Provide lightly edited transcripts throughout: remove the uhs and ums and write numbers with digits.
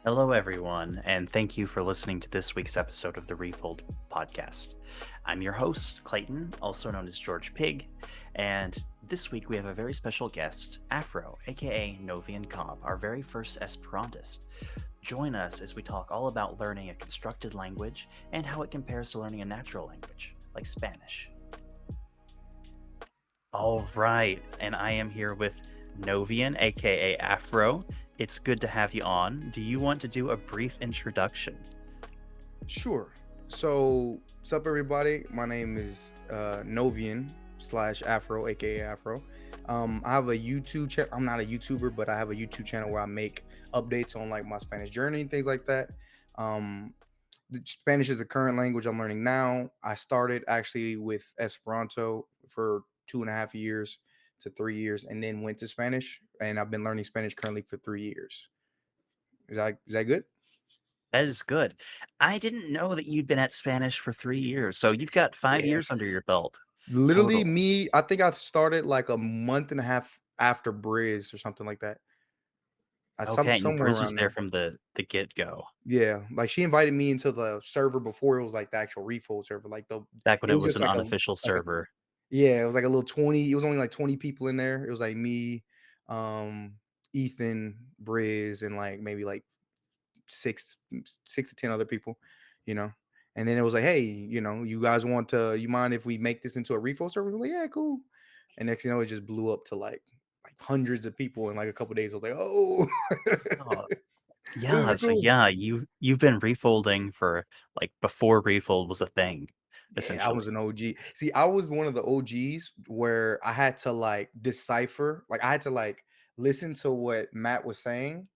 Hello, everyone, and thank you for listening to this week's episode of the Refold Podcast. I'm your host, Clayton, also known as George Pig, and this week we have a very special guest, Afro, aka Novian Cobb, our very first Esperantist. Join us as we talk all about learning a constructed language and how it compares to learning a natural language, like Spanish. All right, and I am here with Novian, aka Afro. It's good to have you on. Do you want to do a brief introduction? Sure. So, what's up, everybody? My name is Novian slash Afro, aka Afro. I have a YouTube channel. I'm not a YouTuber, but I have a YouTube channel where I make updates on like my Spanish journey and things like that. Um, the Spanish is the current language I'm learning now. I started actually with Esperanto for 2.5 years to 3 years, and then went to Spanish. And I've been learning Spanish currently for 3 years. Is that good? That is good. I didn't know that you'd been at Spanish for 3 years, so you've got five Yeah. years under your belt Literally, total. me, I think I started like a month and a half after Briz or something like that. Okay, and Somewhere Bruce was around there there. from the get go, Yeah, like she invited me into the server before it was like the actual Refold server. back when It it was was just an like a unofficial like a server. yeah, it was like a little 20. It was only like 20 people in there. It was like me, um, Ethan, Briz, and like maybe like six to 10 other people, you know. And then it was like, hey, you guys you mind if we make this into a Refold server? We're like, yeah, cool. And next thing you know, it just blew up to like hundreds of people in like a couple days. I was like, oh, Oh, this yeah, is so cool. yeah, you've been refolding for, like, before Refold was a thing, Yeah, I was essentially. an OG. See, I was one of the OGs where I had to like decipher, like I had to like listen to what Matt was saying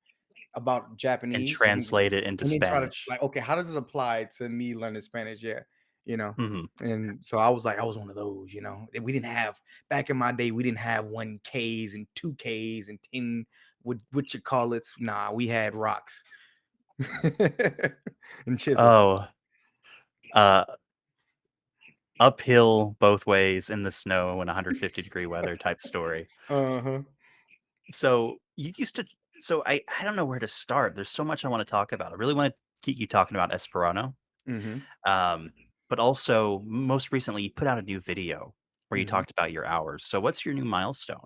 about And Japanese translate it into and then try to Spanish. like, okay, how does this apply to me learning Spanish? Yeah, you know. Mhm. And so I was like, I was one of those, and we didn't have back in my day, we didn't have 1Ks and 2Ks and 10 what you call it. Nah, we had rocks and chisels. Oh, uh, uphill both ways in the snow in 150-degree weather type story. Uh-huh. So you used to so I don't know where to start. There's so much I wanna talk about. I really wanna keep you talking about Esperanto, hmm um, but also most recently, you put out a new video where you hmm talked about your hours. So what's your new milestone?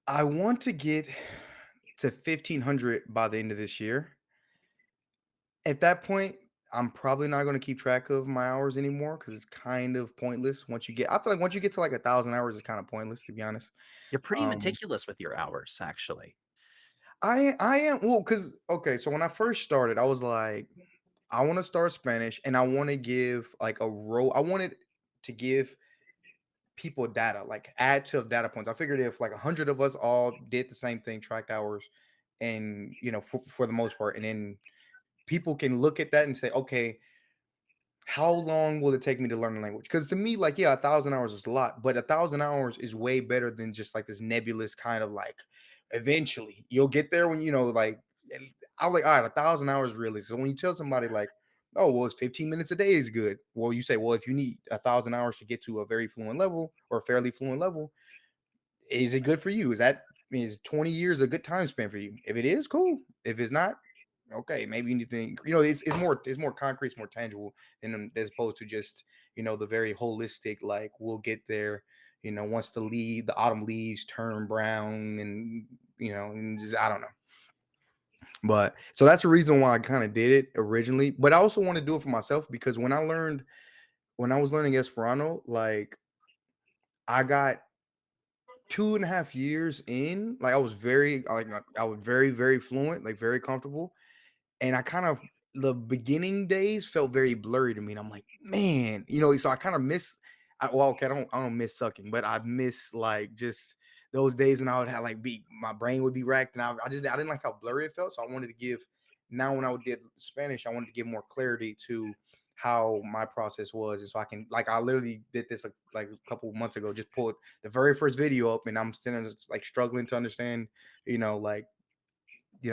I want to get to 1,500 by the end of this year. At that point, I'm probably not going to keep track of my hours anymore because it's kind of pointless. I feel like once you get to like 1,000 hours, it's kind of pointless, to be honest. You're pretty Um, meticulous with your hours, actually. I am well because okay, so when I first started, I was like, I want to start Spanish and I want to give like a row. I wanted to give people data, like add to data points. I figured if like 100 of us all did the same thing, tracked hours, and for the most part, and then people can look at that and say, okay, how long will it take me to learn the language? Because to me, like, yeah, 1,000 hours is a lot, but 1,000 hours is way better than just like this nebulous kind of like eventually you'll get there when like I was like, all right, 1,000 hours really. So when you tell somebody like, oh, well, it's 15 minutes a day is good. Well, you say, well, if you need 1,000 hours to get to a very fluent level or a fairly fluent level, is it good for you? Is 20 years a good time span for you? If it is, cool. If it's not, okay, maybe you need to it's more concrete, it's more tangible than as opposed to just the very holistic, like we'll get there, once the autumn leaves turn brown and just I don't know. But so that's the reason why I kind of did it originally. But I also want to do it for myself because when I was learning Esperanto, like I got 2.5 years in, like I was very, very fluent, like very comfortable. And I kind of the beginning days felt very blurry to me. And I'm like, man, so I kind of miss well, okay, I don't miss sucking, but I miss like just those days when I would have like be my brain would be racked and I didn't like how blurry it felt. So I wanted to give now when I did Spanish, I wanted to give more clarity to how my process was. And so I can like I literally did this like a couple of months ago, just pulled the very first video up and I'm sitting like struggling to understand, like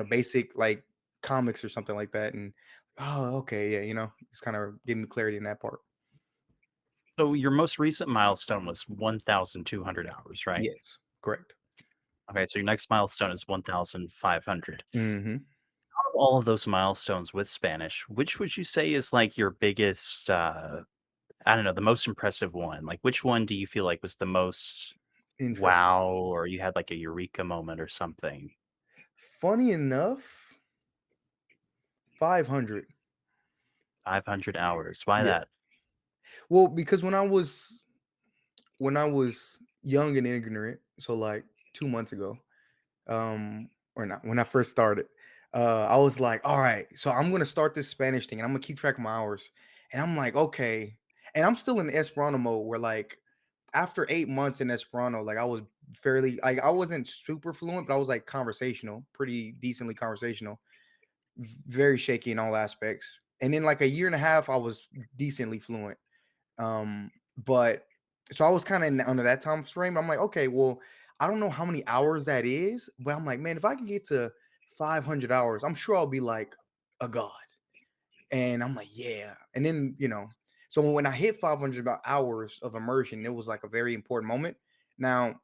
basic like comics or something like that. And oh, okay, yeah, it's kind of giving me clarity in that part. So your most recent milestone was 1,200 hours, right? Yes, correct. Okay, so your next milestone is 1,500. hmm of all of those milestones with Spanish, which would you say is like your biggest, I don't know, the most impressive one? Like, which one do you feel like was the most Interesting. wow, or you had like a eureka moment or something? Funny enough, 500. 500 hours. Why Yeah. that? Well, because when I was young and ignorant, so like 2 months ago, or not, when I first started, I was like, "All right, so I'm gonna start this Spanish thing, and I'm gonna keep track of my hours." And I'm like, "Okay," and I'm still in Esperanto mode where like after 8 months in Esperanto, like I was fairly like I wasn't super fluent, but I was like conversational, pretty decently conversational, very shaky in all aspects. And in like a year and a half, I was decently fluent. But so I was kind of under that time frame. I'm like, okay, well, I don't know how many hours that is, but I'm like, man, if I can get to 500 hours, I'm sure I'll be like a god. And I'm like, yeah. And then, so when I hit 500 hours of immersion, it was like a very important moment. Now,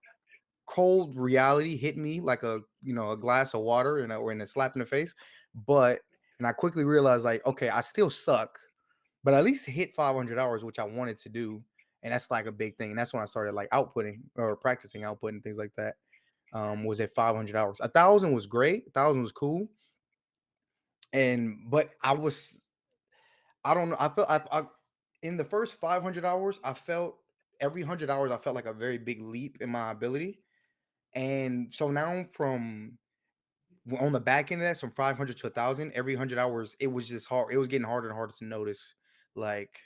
cold reality hit me like a glass of water or in a slap in the face. But, and I quickly realized, like, okay, I still suck, but at least hit 500 hours, which I wanted to do. And that's like a big thing. And that's when I started like outputting or practicing output and things like that. Was at 500 hours. 1,000 was great. 1,000 was cool. But I don't know. I felt in the first 500 hours, I felt every 100 hours, I felt like a very big leap in my ability. And so now on the back end of that, from 500 to 1,000, every 100 hours, it was just hard. It was getting harder and harder to notice. Like,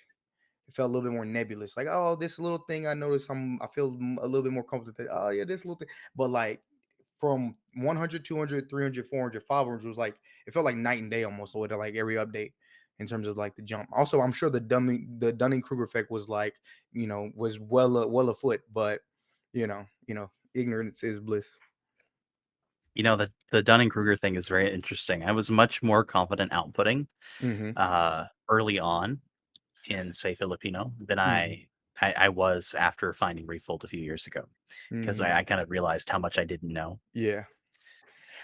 it felt a little bit more nebulous. Like, oh, this little thing I noticed, I feel a little bit more comfortable. Oh, yeah, this little thing. But like from 100, 200, 300, 400, 500 was like, it felt like night and day almost with like every update in terms of like the jump. Also, I'm sure the Dunning-Kruger effect was like, was well afoot, but ignorance is bliss. You know, the Dunning-Kruger thing is very interesting. I was much more confident outputting, Hmm. early on in, say, Filipino than Hmm. I was after finding Refold a few years ago, because Hmm. I kind of realized how much I didn't know. Yeah.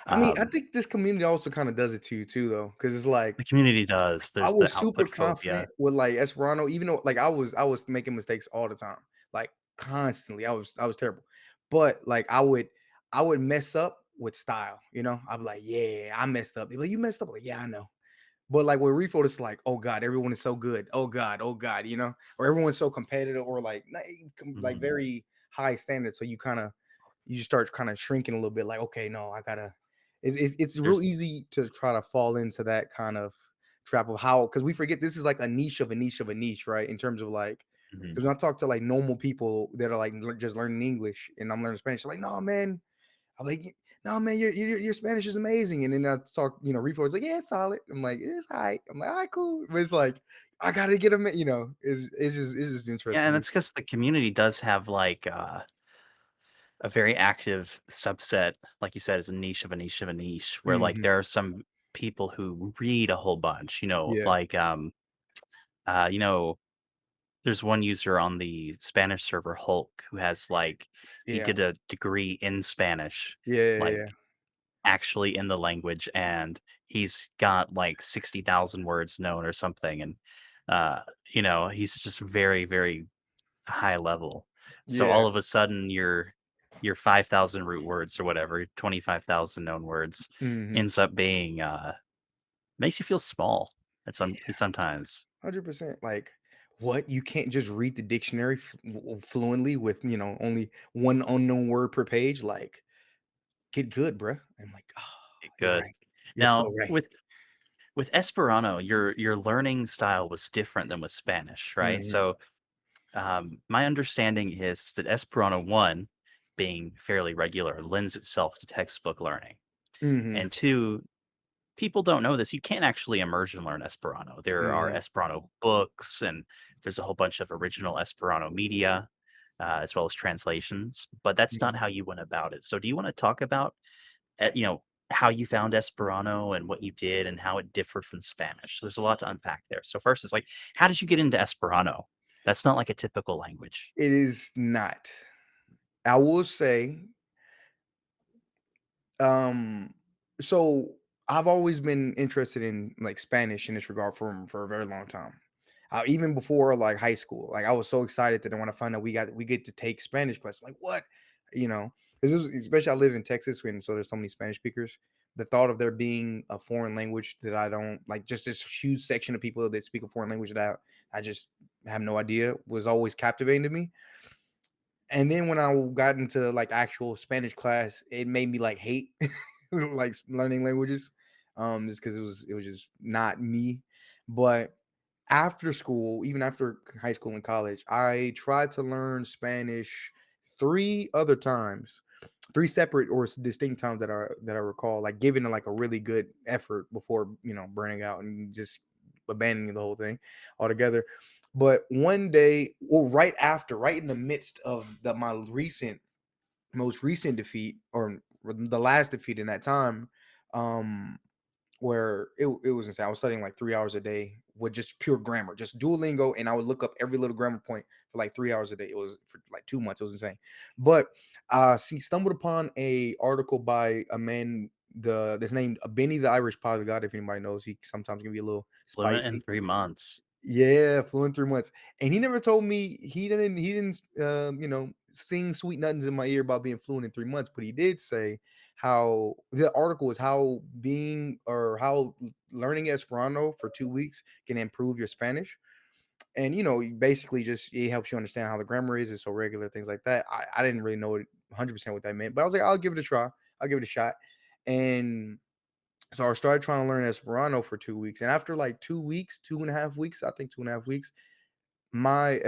I mean, I Um, think this community also kind of does it to you too, though, because it's like the community does. I There's the was super output phobia. confident with like Esperanto, even though like I was making mistakes all the time, like constantly. I was terrible, but like I would mess up with style. I'd be like, yeah, I messed up. They're like, you messed up. Like, yeah, I know. But like with Refold, it's like, oh god, everyone is so good. Oh god, or everyone's so competitive, or like like Mhm. very high standards. So you start kind of shrinking a little bit. Like, okay, no, I gotta. It's real There's easy to try to fall into that kind of trap of how, because we forget this is like a niche of a niche of a niche, right? In terms of like, mhm. because when I talk to like normal people that are like just learning English and I'm learning Spanish, they're like, no man, I'm like, no man, your Spanish is amazing. And then I talk, Refold's like, yeah, it's solid. I'm like, it's all right. I'm like, all right, cool. But it's like, I gotta get them. It's just Yeah, interesting and to me. it's because the community does have, like, a very active subset, like you said, is a niche of a niche of a niche, where, like, Hmm. there are some people who read a whole bunch, Yeah, like, uh, you know, there's one user on the Spanish server, Hulk, who has, like, he yeah, did a degree in Spanish, yeah, yeah, like, yeah. actually in the language, and he's got, like, 60,000 words known or something, and, uh, he's just very, very high level. So Yeah. all of a sudden your 5,000 root words or whatever, 25,000 known words Hmm. ends up being, makes you feel small sometimes. 100%. Like, what? You can't just read the dictionary fluently with, only one unknown word per page? Like, get good, bruh. I'm like, oh, you're Good. right. You're so Now, right. with Esperanto, your learning style was different than with Spanish, right? Hmm. So, my understanding is that Esperanto 1, being fairly regular, lends itself to textbook learning, Hmm. and 2, people don't know this. You can't actually immersion learn Esperanto. There are Hmm. Esperanto books, and there's a whole bunch of original Esperanto media, as well as translations. But that's not Hmm. how you went about it. So, do you want to talk about, how you found Esperanto and what you did and how it differed from Spanish? So there's a lot to unpack there. So first, it's like, how did you get into Esperanto? That's not like a typical language. It is not. I will say, um, so I've always been interested in like Spanish in this regard for a very long time. Even before like high school, like I was so excited that when I found out we get to take Spanish class, I'm like what, you know, especially I live in Texas, and so there's so many Spanish speakers. The thought of there being a foreign language that I don't like, just this huge section of people that speak a foreign language that I just have no idea, was always captivating to me. And then when I got into like actual Spanish class, it made me like hate like learning languages, just because it was just not me. But after school, even after high school and college, I tried to learn Spanish three other times, three separate or distinct times that I recall, like giving it like a really good effort before burning out and just abandoning the whole thing altogether. But one day, or right after, right in the midst of my most recent defeat, or the last defeat in that time, um, where it was insane. I was studying like 3 hours a day with just pure grammar, just Duolingo, and I would look up every little grammar point for like 3 hours a day. It was for like 2 months. It was insane. But stumbled upon a article by a man that's named Benny the Irish Polyglot. If anybody knows, he sometimes can be a little Fluent in spicy. 3 months. Yeah, flew in 3 months, and he never told me he didn't sing sweet nothings in my ear about being fluent in 3 months, but he did say how the article is how learning Esperanto for 2 weeks can improve your Spanish, and basically just it helps you understand how the grammar is. It's so regular, things like that. I didn't really know 100% what that meant, but I was like, I'll give it a try. I'll give it a shot, and so I started trying to learn Esperanto for 2 weeks, and after like 2 weeks, 2.5 weeks, I think 2.5 weeks, my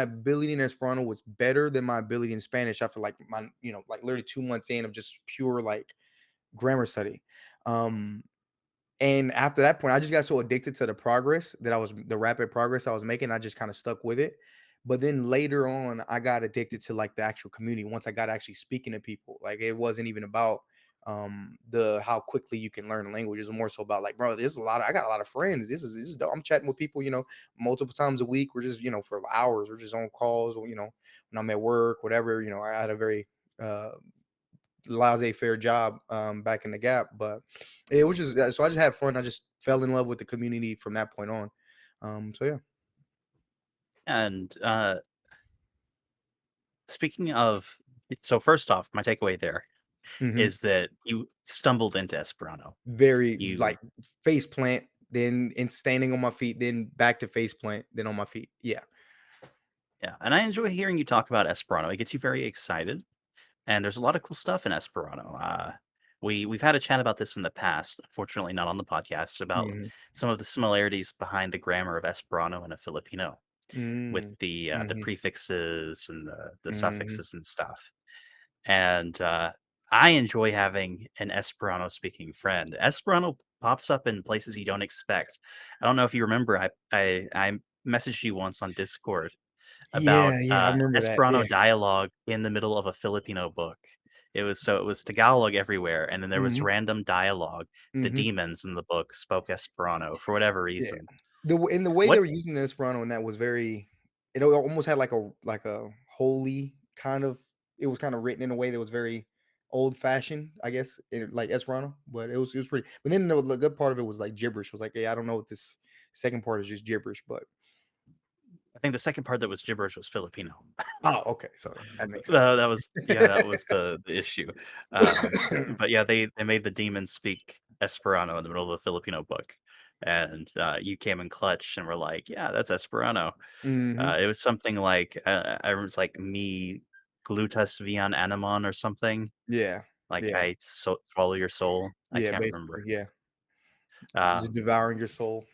ability in Esperanto was better than my ability in Spanish after like my like literally 2 months in of just pure like grammar study. Um, and after that point, I just got so addicted to the rapid progress I was making. I just kind of stuck with it. But then later on, I got addicted to like the actual community. Once I got actually speaking to people, like it wasn't even about the how quickly you can learn a language. It was more so about like, bro, there's a lot of I got a lot of friends. This is dope. I'm chatting with people, multiple times a week. We're just, for hours. We're just on calls, or, when I'm at work, whatever. I had a very uh laissez-faire job back in the gap, but it was just so I just had fun. I just fell in love with the community from that point on. So yeah. And speaking of, so first off, my takeaway there Hmm. is that you stumbled into Esperanto. Very You like face plant, then in standing on my feet, then back to face plant, then on my feet. Yeah. Yeah, and I enjoy hearing you talk about Esperanto. It gets you very excited, and there's a lot of cool stuff in Esperanto. We've had a chat about this in the past, unfortunately not on the podcast, about Hmm. some of the similarities behind the grammar of Esperanto and a Filipino with Hmm. the Hmm. prefixes and the Hmm. suffixes and stuff. And I enjoy having an Esperanto speaking friend. Esperanto pops up in places you don't expect. I don't know if you remember, I messaged you once on Discord about Yeah, yeah, I remember that. Esperanto Yeah. dialogue in the middle of a Filipino book. It was Tagalog everywhere, and then there was Hmm. random dialogue. The Hmm. demons in the book spoke Esperanto for whatever Yeah. reason. In the way they What were using the Esperanto, and that was very, it almost had like a holy kind of, it was kind of written in a way that was very old fashioned, I guess, like Esperanto, but it was pretty. But then the good part of it was like gibberish. It was like, yeah, I don't know what this second part is, just gibberish, but I think the second part that was gibberish was Filipino. oh, okay, so that makes sense. That was yeah, that was the issue. But yeah, they made the demons speak Esperanto in the middle of the Filipino book, and you came in clutch and were like, "Yeah, that's Esperanto." Hmm. It was something like I remember it's like "Me glutas vian animon" or something, Yeah, like yeah, I swallow your soul. I yeah, can't basically, remember. yeah, just Um, devouring your soul.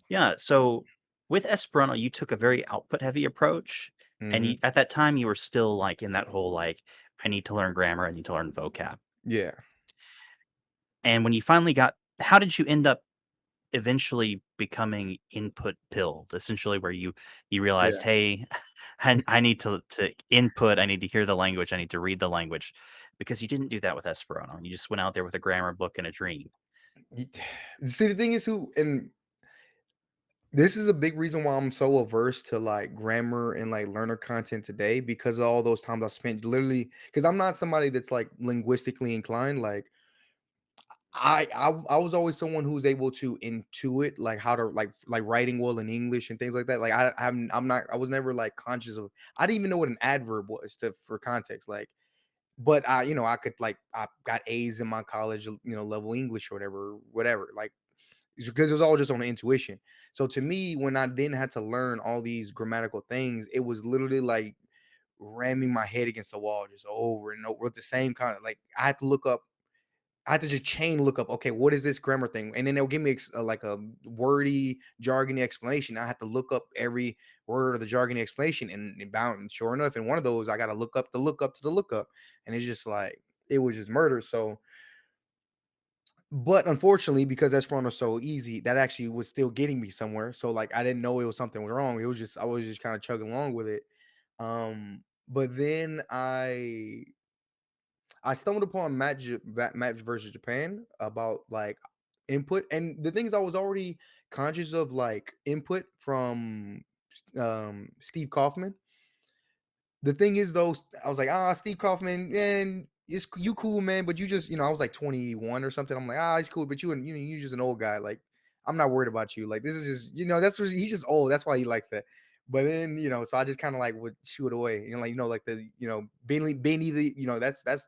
yeah, so with Esperanto, you took a very output heavy approach, and Hmm. at that time you were still like in that whole like I need to learn grammar, I need to learn vocab. Yeah, And when you finally got how did you end up eventually becoming input pilled? Essentially where you realized, yeah. "Hey, I need to input, I need to hear the language, I need to read the language." Because you didn't do that with Esperanto. You just went out there with a grammar book and a dream. Ye- See, the thing is, who and this is a big reason why I'm so averse to like grammar and like learner content today, because of all those times I spent literally, because I'm not somebody that's like linguistically inclined. Like I was always someone who was able to intuit like how to like writing well in English and things like that. Like I'm not I was never like conscious of I didn't even know what an adverb was to for context. Like but I could like I got A's in my college, level English or whatever. Like it's because it was all just on the intuition. So to me, when I then had to learn all these grammatical things, it was literally like ramming my head against the wall just over and over with the same kind of like I had to just chain look up, okay, what is this grammar thing? And then they'll give me like a wordy, jargony explanation. I had to look up every word of the jargony explanation and bound. And sure enough, in one of those, I got to look up the lookup to the lookup. And it's just like, it was just murder. So, but unfortunately, because Esperanto's so easy, that actually was still getting me somewhere. So, like, I didn't know it was something wrong. It was just, I was just kind of chugging along with it. But then I stumbled upon Match versus Japan about like input, and the things I was already conscious of like input from Steve Kaufman. The thing is though, I was like, Steve Kaufman, man, you cool, man, but you just, I was like 21 or something. I'm like, he's cool, but you're just an old guy. Like, I'm not worried about you. Like, this is just, that's what he's just old. That's why he likes that. But then, so I just kind of like would shoot it away. Like the, Benny the,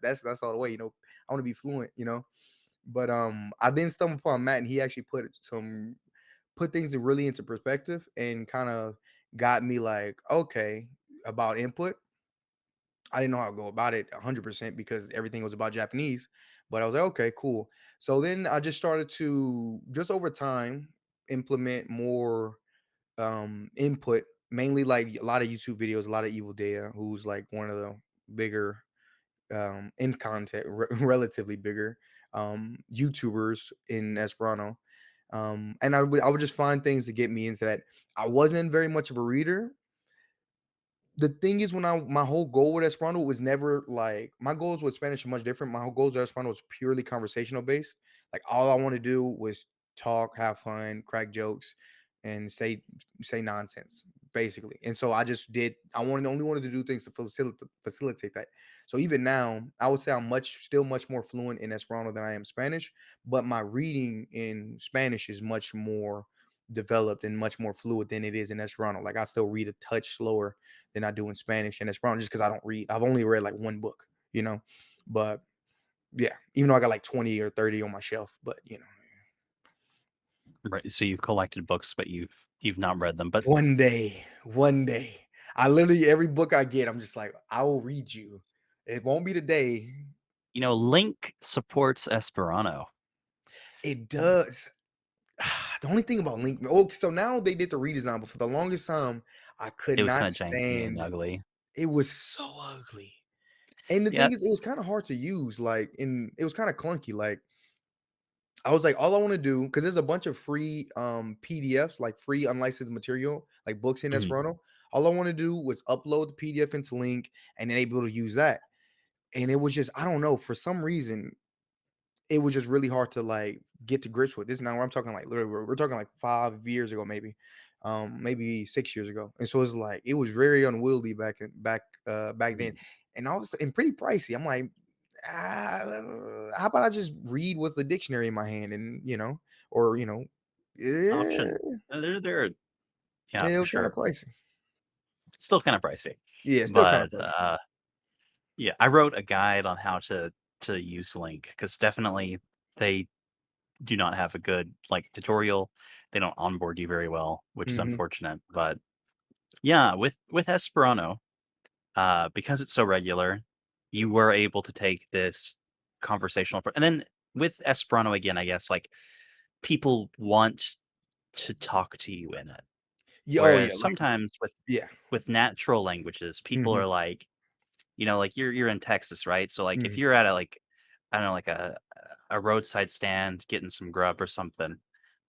that's all the way, I want to be fluent, But I then stumbled upon Matt and he actually put things really into perspective and kind of got me like, okay, about input. I didn't know how to go about it 100% because everything was about Japanese. But I was like, okay, cool. So then I just started to just over time implement more input, mainly like a lot of YouTube videos, a lot of Evil Data, who's like one of the bigger in content, relatively bigger YouTubers in Esperanto. And I would just find things to get me into that. I wasn't very much of a reader. The thing is, when my whole goal with Esperanto was never like my goals with Spanish are much different. My whole goals with Esperanto was purely conversational based. Like all I want to do was talk, have fun, crack jokes, and say nonsense, basically. And so I just did. Only wanted to do things to facilitate that. So even now, I would say I'm still much more fluent in Esperanto than I am Spanish. But my reading in Spanish is much more developed and much more fluid than it is in Esperanto. Like I still read a touch slower than I do in Spanish and Esperanto just because I don't read. I've only read like one book. But yeah, even though I got like 20 or 30 on my shelf, but Right. So you've collected books, but you've not read them. But one day, I literally every book I get, I'm just like, I will read you. It won't be today. Link supports Esperanto. It does. The only thing about Link, oh, so now they did the redesign, but for the longest time, I could It was not kind of janky and stand. ugly. It was so ugly. And the Yeah. thing is, it was kind of hard to use. Like, it was kind of clunky. Like, I was like, all I want to do, because there's a bunch of free PDFs, like free unlicensed material, like books in Mhm. Esperanto. All I want to do was upload the PDF into Link and then able to use that. And it was just, I don't know, for some reason, it was just really hard to like get to grips with. This now I'm talking like literally we're talking like 5 years ago, maybe 6 years ago. And so it's like it was very unwieldy back then. Mhm. And pretty pricey. I'm like, how about I just read with the dictionary in my hand and or Option. eh, They're yeah, it for was kind of sure. pricey. Still kind of pricey. Yeah, still kind of But pricey. yeah, I wrote a guide on how to use Link because definitely they do not have a good like tutorial. They don't onboard you very well, which is Hmm. unfortunate. But yeah, with Esperanto, because it's so regular, you were able to take this and then with Esperanto again, I guess like people want to talk to you in it. Yeah, oh yeah, Whereas like sometimes yeah. with natural languages, people Hmm. are like, like you're in Texas, right? So like if Hmm. you're at a like I don't know, like a roadside stand getting some grub or something,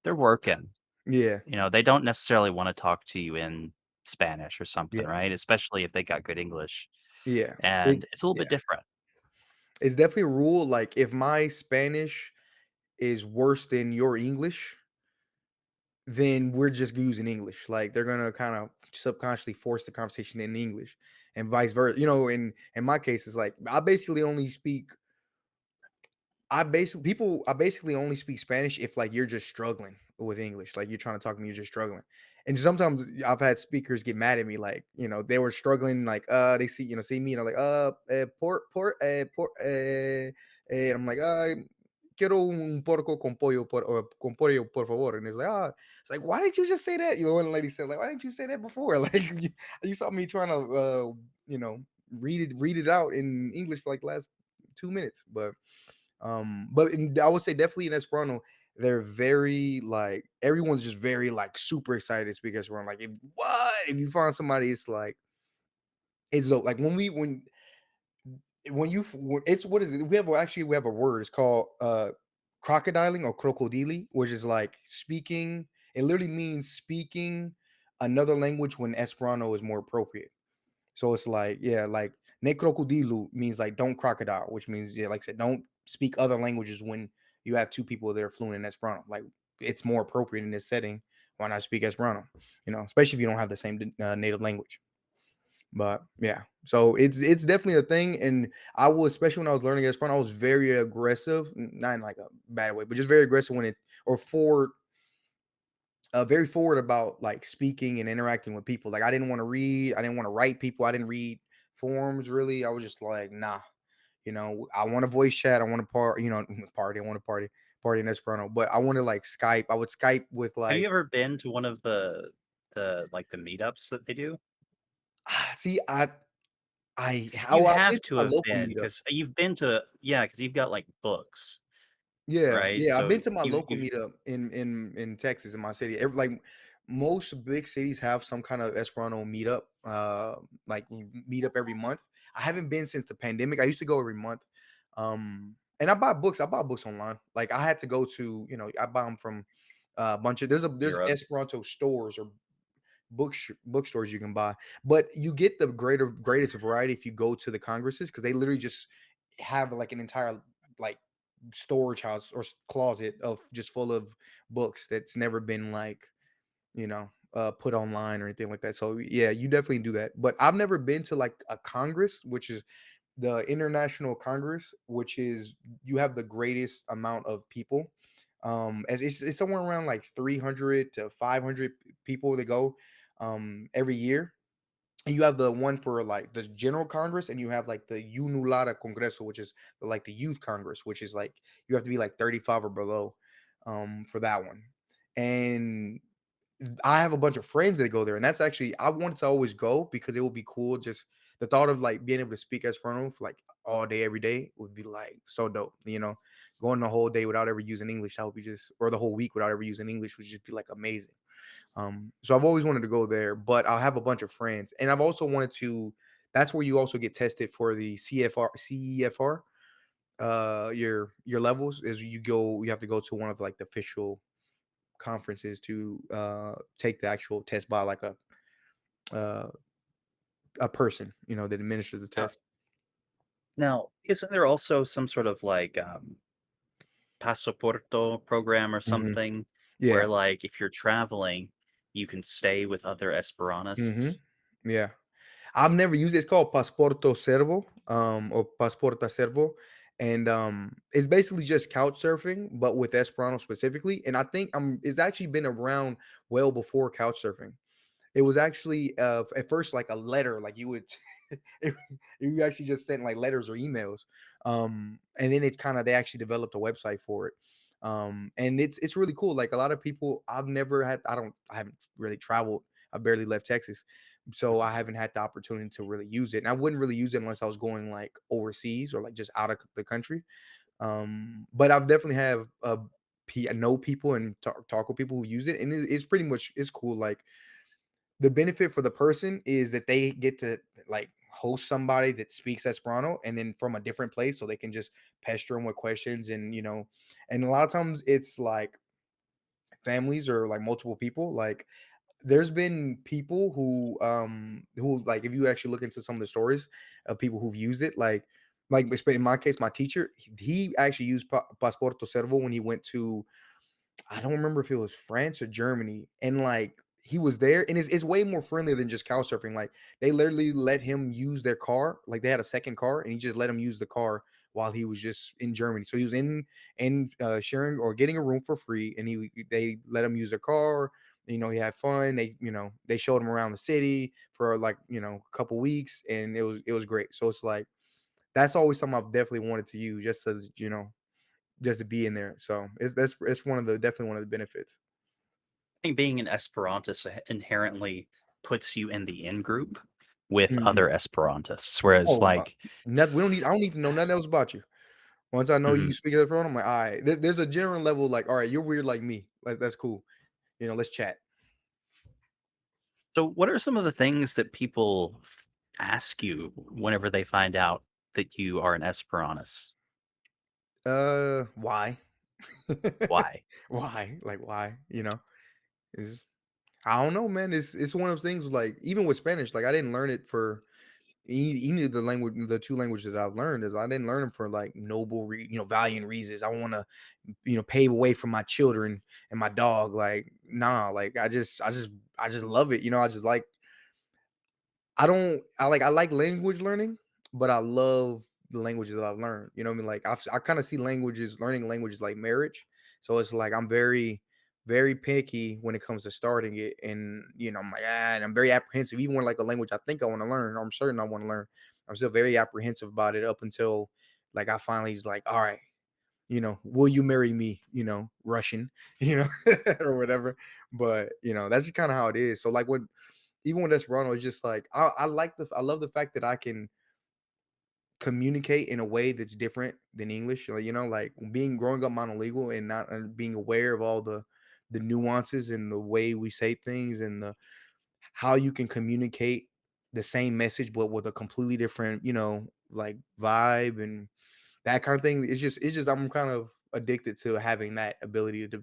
they're working. Yeah, They don't necessarily want to talk to you in Spanish or something, yeah, right? Especially if they got good English. yeah. And It's it's a little yeah. bit different. It's definitely a rule. Like if my Spanish is worse than your English, then we're just using English. Like they're gonna kind of subconsciously force the conversation in English and vice versa. In my case, it's like I basically only speak I basically only speak Spanish if like you're just struggling with English, like you're trying to talk to me, you're just struggling. And sometimes I've had speakers get mad at me, like they were struggling, like they see me, and I'm like and I'm like quiero un porco con pollo or con pollo por favor, and it's like why didn't you just say that? One lady said like why didn't you say that before? Like you saw me trying to you know read it out in English for like the last 2 minutes, I would say definitely in Esperanto, they're very like everyone's just very like super excited to speak Esperanto. Like if you find somebody, it's like it's dope. Like when you it's what is it? We have a word. It's called crocodiling or crocodili, which is like speaking. It literally means speaking another language when Esperanto is more appropriate. So it's like, yeah, like ne crocodilu means like don't crocodile, which means, yeah, like I said, don't speak other languages when you have two people that are fluent in Esperanto. Like it's more appropriate in this setting. Why not speak Esperanto? Especially if you don't have the same native language. But yeah, so it's definitely a thing. And I was, especially when I was learning Esperanto, I was very aggressive, not in like a bad way, but just very aggressive when it or forward very forward about like speaking and interacting with people. Like I didn't want to read, I didn't want to write people, I didn't read forums really. I was just like, nah, I want to voice chat, I want to party, I want to party in Esperanto, but I want to like Skype. I would Skype with Have you like ever been to one of the meetups that they do? see, You I've have been to to my have local been, meetup. because you've been to, yeah, because 'cause you've got, like, books, Yeah, right? yeah, I've So been to my local you meetup in Texas, in my city. Like most big cities have some kind of Esperanto meetup, like meetup every month. I haven't been since the pandemic. I used to go every month. And I buy books. I buy books online. Like I had to go to, I buy them from a bunch of there's Europe. Esperanto stores or bookstores you can buy, but you get the greatest variety if you go to the congresses because they literally just have like an entire like storage house or closet of just full of books that's never been like put online or anything like that. So yeah, you definitely do that. But I've never been to like a congress, which is the international congress, which is you have the greatest amount of people. It's somewhere around like 300 to 500 people that go every year. And you have the one for like the general congress, and you have like the Unulara Congreso, which is like the youth congress, which is like you have to be like 35 or below for that one. And I have a bunch of friends that go there, and that's actually I wanted to always go because it would be cool. Just the thought of like being able to speak Esperanto for like all day, every day would be like so dope. Going the whole day without ever using English, that would be just, or the whole week without ever using English would just be like amazing. So I've always wanted to go there, but I'll have a bunch of friends, and I've also wanted to. That's where you also get tested for the CEFR. Your levels is you have to go to one of like the official conferences to take the actual test by like uh, a person, that administers the Now test. now, isn't there also some sort of, like, Pasaporto program or Hmm. something Yeah. where, like, if you're traveling, you can stay with other Hmm. Esperantists? Yeah. I've never used it. It's called Pasporto Servo, or Pasporta Servo. And it's basically just couch surfing, but with Esperanto specifically. And I think it's actually been around well before couch surfing. It was actually at first like a letter, like you would you actually just sent like letters or emails. And then they actually developed a website for it. And it's really cool. Like a lot of people I haven't really traveled. I barely left Texas. So I Mhm. haven't had the opportunity to really use it. And I wouldn't really use it unless I was going like overseas or like just out of the country. But I've definitely have know people and talk with people who use it, and it's pretty much it's cool. Like the benefit for the person is that they get to like host somebody that speaks Esperanto and then from a different place so they can just pester them with questions and a lot of times it's like families or like multiple people. Like there's been people who like if you actually look into some of the stories of people who've used it like in my case my teacher he actually used Pasporto Servo when he went to I don't remember if it was France or Germany, and like he was there, and it's way more friendly than just couch surfing. Like they literally let him use their car, like they had a second car, and he just let him use the car while he was just in Germany. So he was in sharing or getting a room for free, and they let him use their car. He had fun. They showed him around the city for like a couple weeks, and it was great. So it's like that's always something I've definitely wanted to use just to be in there. So it's definitely one of the benefits. I think being an Esperantist inherently puts you in the in group with Mhm. other Esperantists, whereas Oh, like we don't need. I don't need to know nothing else about you. Once I know you mhm. speak Esperanto, I'm like, all right. There's a general level like, all right, you're weird like me. Like that's cool. Let's chat. So what are some of the things that people ask you whenever they find out that you are an Esperantist? Why? Why? Why? Like why? Is I don't know, man. It's one of those things like even with Spanish, like I didn't learn it for any of the two languages that I've learned is I didn't learn them for like valiant reasons. I want to, pave away from my children and my dog. Like, nah, like I just love it. I just like I don't I like language learning, but I love the languages that I've learned. You know what I mean? Like I kind of see learning languages like marriage. So it's like I'm very, very picky when it comes to starting it. And I'm like, and I'm very apprehensive. Even when like a language I think I want to learn, or I'm certain I want to learn, I'm still very apprehensive about it up until like I finally is like, all right, will you marry me? Russian, or whatever. But that's just kind of how it is. So like when even with Esperanto, it's just like I love the fact that I can communicate in a way that's different than English. Like being growing up monolingual and not being aware of all the nuances and the way we say things and the how you can communicate the same message but with a completely different, like vibe and that kind of thing. It's just I'm kind of addicted to having that ability to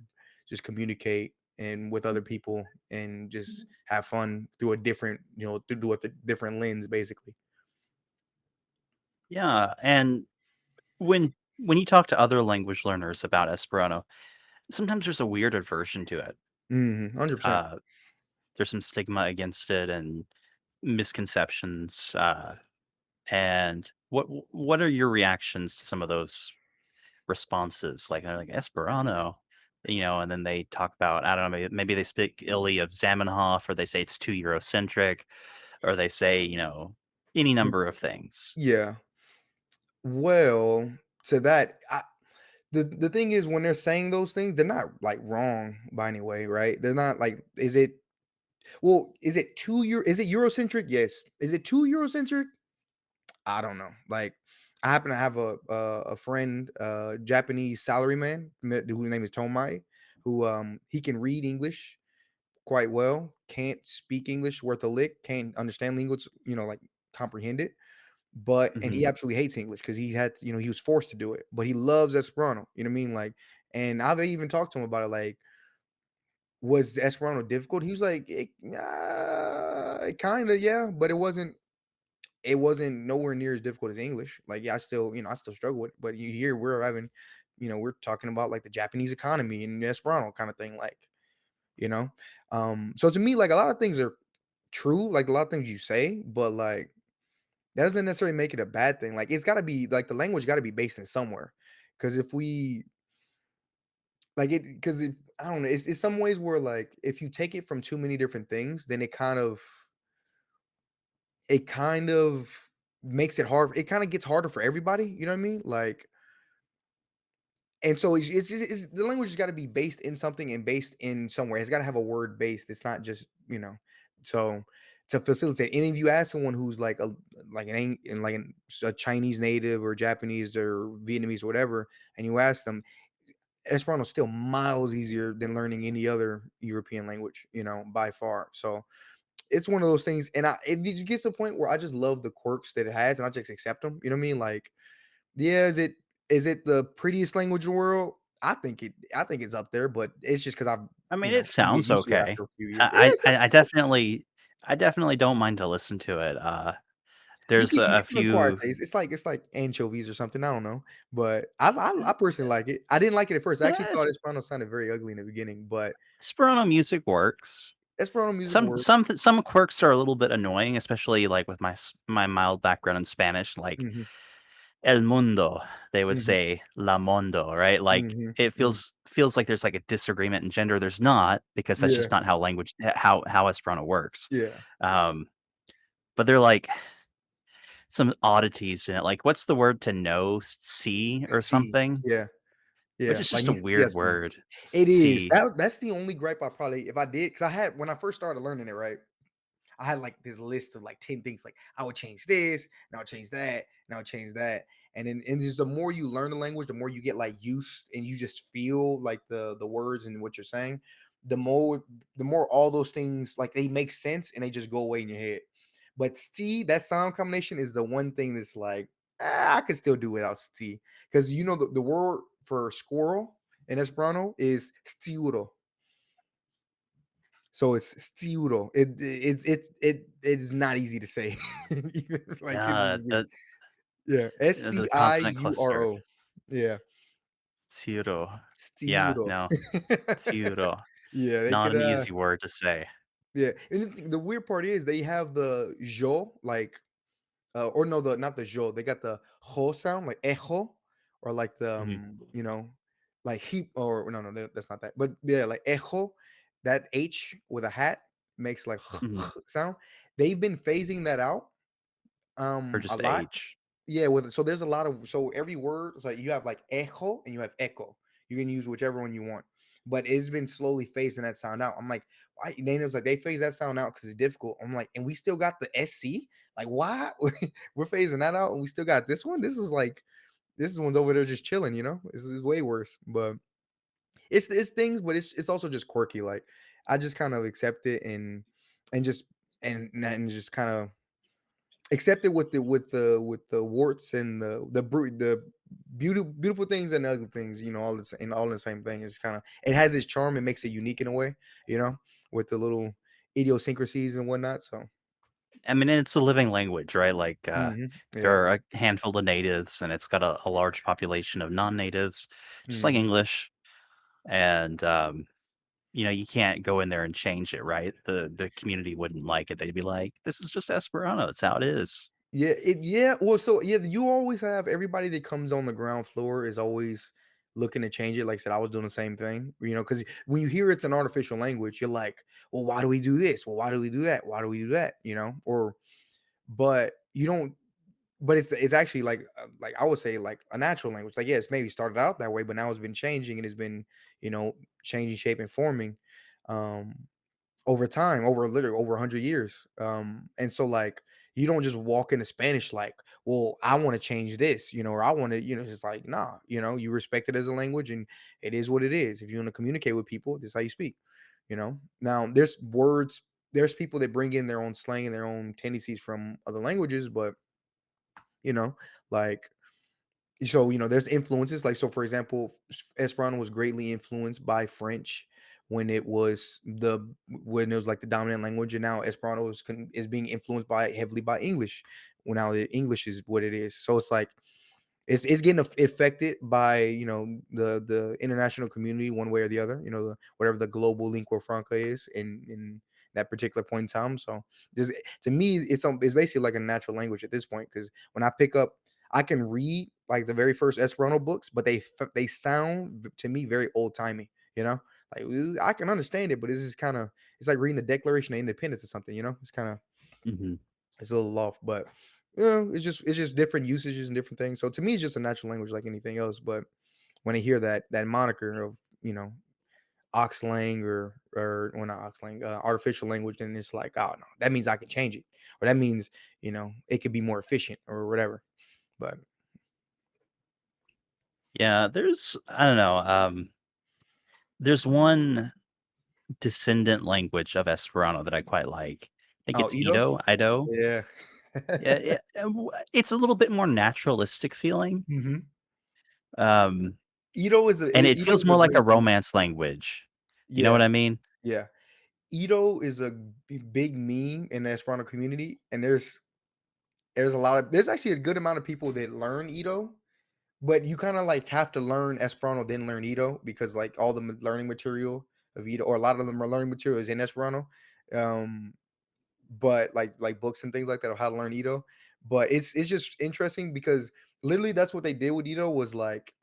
just communicate and with other people and just have fun through a different, through a different lens, basically. Yeah, and when you talk to other language learners about Esperanto, sometimes there's a weird aversion to it. 100%. Uh, there's some stigma against it and misconceptions. And what are your reactions to some of those responses? Like they're like Esperanto, and then they talk about I don't know, maybe they speak illy of Zamenhof, or they say it's too Eurocentric, or they say any number of things. Yeah. Well, to that, the thing is when they're saying those things, they're not like wrong by any way, right? They're not like, is it Eurocentric? Yes. Is it too Eurocentric? I don't know. Like, I happen to have a friend, Japanese salaryman, whose name is Tomai, who he can read English quite well, can't speak English worth a lick, can't understand language, like comprehend it. And Hmm. he absolutely hates English because he was forced to do it, but he loves Esperanto. You know what I mean? Like, and I've even talked to him about it. Like, was Esperanto difficult? He was like, kind of, yeah, but it wasn't nowhere near as difficult as English. Like, yeah, I still struggle with it. But you hear we're talking about like the Japanese economy and Esperanto kind of thing, like, you know. So to me, like a lot of things are true, like a lot of things you say, but like that doesn't necessarily make it a bad thing. Like it's gotta be like the language gotta be based in somewhere. Cause if we like it because if I don't know, it's some ways where like if you take it from too many different things, then it kind of makes it hard. It kind of gets harder for everybody. You know what I mean? Like, and so it's the language has got to be based in something and based in somewhere. It's got to have a word based. It's not just So to facilitate, any of you ask someone who's like a Chinese native or Japanese or Vietnamese or whatever, and you ask them, Esperanto is still miles easier than learning any other European language, by far. So it's one of those things, and it gets to the point where I just love the quirks that it has, and I just accept them. You know what I mean? Like, yeah, is it the prettiest language in the world? I think it's up there, but it's just because I've I mean, it you get sounds used to it okay. after a few years. I It's I, I actually definitely don't mind to listen to it. you There's can a it's an acquired few. taste. It's like anchovies or something. I don't know, but I personally like it. I didn't like it at first. I actually Yeah, thought Esperanto sounded very ugly in the beginning, but Esperanto music works. Esperanto music Some works. some some quirks are a little bit annoying, especially like with my mild background in Spanish. Like Mhm. el mundo, they would Mhm, say la mondo, right? Like mhm, it mhm. feels like there's like a disagreement in gender. There's not, because that's Yeah, just not how language how Esperanto works. yeah. Um, but they're like some oddities in it. Like what's the word to know? See or See, something? yeah, Which yeah, is like just a me see weird as well. word. It is. See. That's the only gripe I probably if I did because I had when I first started learning it, right? I had like this list of like 10 things. Like I would change this, and I would change that, and I would change that. And just the more you learn the language, the more you get like used and you just feel like the words and what you're saying, the more the more all those things like they make sense and they just go away in your head. But "sti," that sound combination is the one thing that's like, I could still do without "sti." Because you know the word for squirrel in Esperanto is "stiuro." So it's "stiuro." It is not easy to say. Even like it's just Yeah, weird. Yeah. the consonant cluster. "Sciuro." Yeah. Ciuro. Yeah, "Stiuro." no. Ciuro. Yeah, they Not could an easy word to say. yeah. And the weird part is they have the "jo" like or no, the not the "jo," they got the "ho" sound, like "ejo," or like the, Mhm, like heap or no, that's not that. But yeah, like "ejo," that H with a hat makes like mhm. sound. They've been phasing that out, Or a just lot. H. Yeah, with so there's a lot of so every word, so you have like "ejo" and you have "echo." You can use whichever one you want. But it's been slowly phasing that sound out. I'm like, why? Natives like they phase that sound out because it's difficult. I'm like, and we still got the SC. Like, why we're phasing that out and we still got this one? This is like this one's over there just chilling. This is way worse. But it's things, but it's also just quirky. Like I just kind of accept it and just and just kind of accept it with the warts and the beautiful things and ugly things, all the same thing. It's kind of it has its charm. It makes it unique in a way, with the little idiosyncrasies and whatnot. So, I mean, it's a living language, right? Like, there yeah. are a handful of natives, and it's got a large population of non-natives, just like hmm English. And, you can't go in there and change it, right? The community wouldn't like it. They'd be like, "This is just Esperanto. It's how it is." yeah. Well, so yeah, you always have everybody that comes on the ground floor is always looking to change it. Like I said, I was doing the same thing, because when you hear it's an artificial language, you're like, well, why do we do this? Well, why do we do that? Why do we do that? Or but you don't but it's actually like I would say like a natural language. Like, yeah, it's maybe started out that way, but now it's been changing and it's been, changing shape and forming um over time, over literally over 100 years. And so like you don't just walk into Spanish like, well, I want to change this, or I want to, it's just like, nah, you respect it as a language and it is what it is. If you want to communicate with people, this is how you speak. Now there's people that bring in their own slang and their own tendencies from other languages, but you know, like so there's influences like so for example Esperanto was greatly influenced by French when it was like the dominant language, and now Esperanto is being influenced by heavily by English when now the English is what it is. So it's like it's getting affected by the international community one way or the other, whatever the global lingua franca is in that particular point in time. So this to me it's basically like a natural language at this point, because when I pick up I can read like the very first Esperanto books, but they sound to me very old timey, like I can understand it, but it's just kind of it's like reading the Declaration of Independence or something. It's kind of Mhm. it's a little off, but it's just different usages and different things. So to me, it's just a natural language like anything else. But when I hear that moniker of oxlang or well not oxlang artificial language, then it's like, oh no, that means I can change it, or that means it could be more efficient or whatever. But Yeah, I don't know, there's one descendant language of Esperanto that I quite like. I think oh, it's Ito, Ido. yeah, Yeah, yeah, it's a little bit more naturalistic feeling, hmm um, Ito is a and it Ito feels is a more like a great meme. romance language. You know what Yeah, I mean? yeah. Ito is a big meme in the Esperanto community, and there's actually a good amount of people that learn Ito. But you kinda, like, have to learn Esperanto, then learn Ito because, like, all the learning material of Ito or a lot of them are learning material is in Esperanto, um, but, like books and things like that of how to learn Ito, but it's just interesting because literally that's what they did with Ito was like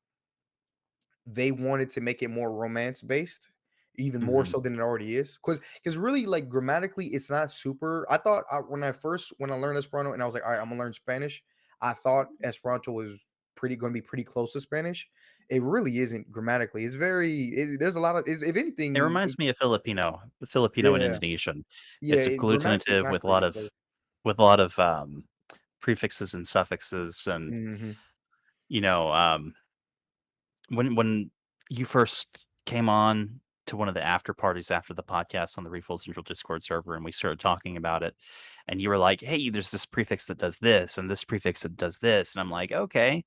they wanted to make it more romance based, even more Hmm. so than it already is. Because really, like grammatically, it's not super. I thought when I learned Esperanto and I was like, all right, I'm gonna learn Spanish. I thought Esperanto was pretty going to be pretty close to Spanish. It really isn't grammatically. It's very. There's a lot of. If It anything, reminds me of Filipino and yeah, Indonesian. yeah. It's Grammatically, it's agglutinative not pretty close. with a lot of prefixes and suffixes, and Hmm. you know, when you first came on to one of the after parties after the podcast on the Refold Central Discord server, and we started talking about it, and you were like, "Hey, there's this prefix that does this, and this prefix that does this," and I'm like, "Okay,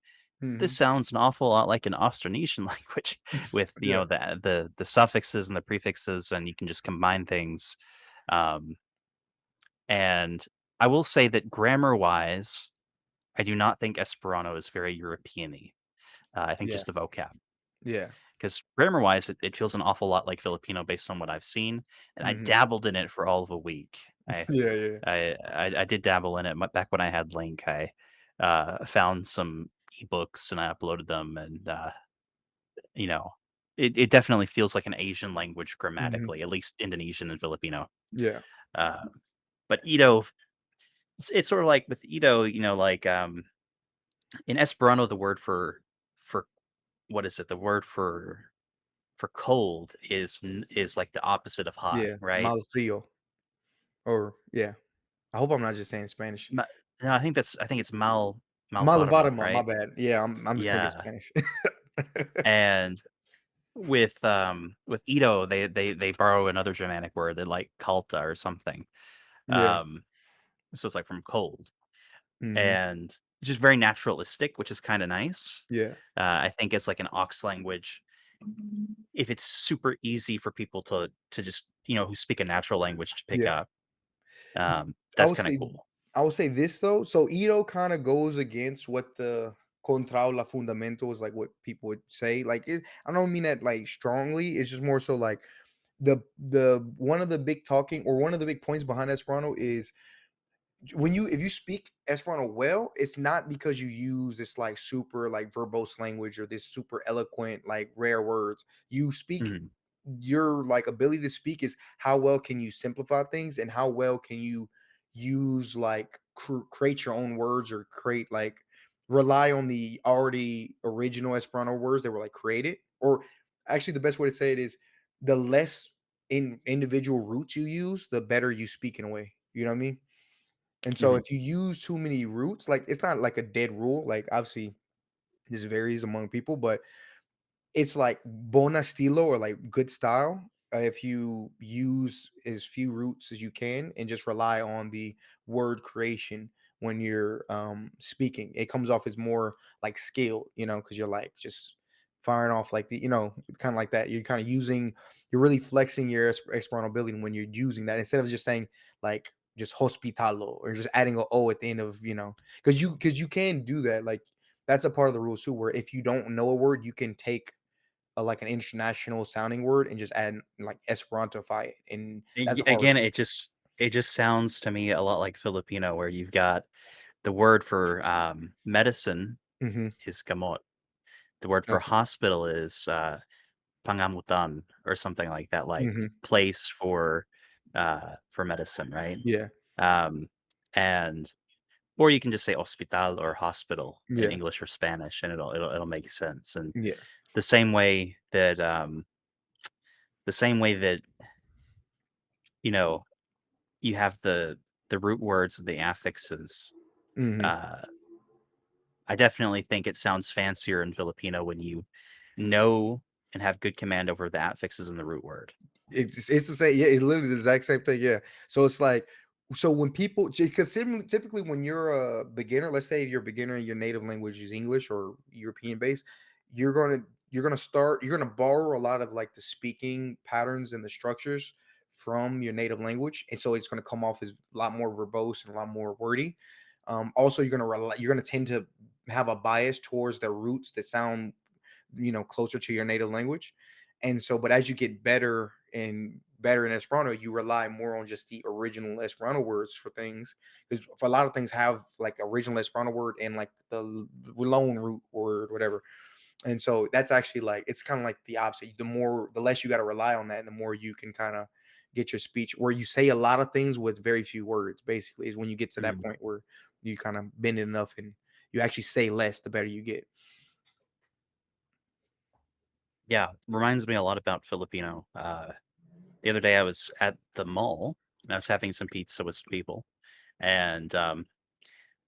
this Hmm. sounds an awful lot like an Austronesian language with Yeah, the suffixes and the prefixes, and you can just combine things." Um, and I will say that grammar wise, I do not think Esperanto is very European-y. I think yeah, just the vocab. yeah. 'Cause grammar-wise, it feels an awful lot like Filipino based on what I've seen, and I Hmm. dabbled in it for all of a week. Yeah, yeah. I did dabble in it back when I had Link. Found some ebooks and I uploaded them, and, you know, it definitely feels like an Asian language Hmm. grammatically, at least Indonesian and Filipino. Yeah, Uh, but Ito, it's sort of like with Ito, in Esperanto, the word for what is it? The word for cold is like the opposite of hot, yeah. right? Mal frio, or yeah. I hope I'm not just saying Spanish. Ma no, I think it's malvarma, Malavarma, my right? bad. Yeah, I'm just thinking Yeah, Spanish. and with Ito, they borrow another Germanic word, they like kalta or something, Yeah. um, so it's like from cold, Mhm. and it's just very naturalistic, which is kinda nice. Yeah. I think it's like an Ox language, if it's super easy for people to just, who speak a natural language to pick Yeah. up, I that's would kinda say cool. I would say this though. So Ito kind of goes against what the contra la fundamento is like what people would say. Like I don't mean that like strongly. It's just more so like the one of the big talking or one of the big points behind Esperanto is when you if you speak Esperanto well, it's not because you use this like super like verbose language or this super eloquent like rare words. You speak Mhm, your like ability to speak is how well can you simplify things and how well can you use like create your own words or create like rely on the already original Esperanto words that were like created or actually the best way to say it is the less individual roots you use the better you speak in a way, you know what I mean? And so mhm, if you use too many roots, like it's not like a dead rule. Like obviously this varies among people, but it's like buon estilo or like good style. If you use as few roots as you can and just rely on the word creation when you're speaking, it comes off as more like skill, because you're like just firing off like kind of like that. You're kind of using, you're really flexing your Esperanto ability when you're using that instead of just saying like just hospitalo or just adding a o at the end of because you can do that like that's a part of the rules too where if you don't know a word you can take like an international sounding word and just add like Esperantify it, and that's hard. again, it just sounds to me a lot like Filipino where you've got the word for, medicine Mhm. is gamot. The word for Okay. hospital is, pangamutan or something like that, like Mhm. place for medicine, right? Yeah. Um, and or you can just say hospital or hospital in Yeah. English or Spanish, and it'll make sense. And Yeah. the same way that, the same way that, you know, you have the root words and the affixes, Mhm. uh, I definitely think it sounds fancier in Filipino when you know and have good command over the affixes in the root word. It's the same. Yeah, it's literally the exact same thing. Yeah. So it's like, so when people, because typically when you're a beginner, let's say you're a beginner and your native language is English or European based, you're gonna borrow a lot of like the speaking patterns and the structures from your native language, and so it's gonna come off as a lot more verbose and a lot more wordy. Also, you're gonna tend to have a bias towards the roots that sound closer to your native language, and so but as you get better and better in Esperanto, you rely more on just the original Esperanto words for things. Because for a lot of things have like original Esperanto word and like the loan root word, whatever. And so that's actually like it's kind of like the opposite. The less you got to rely on that, and the more you can kind of get your speech where you say a lot of things with very few words. Basically, is when you get to that Mm. point where you kind of bend it enough and you actually say less, the better you get. Yeah, reminds me a lot about Filipino. The other day I was at the mall and I was having some pizza with some people, and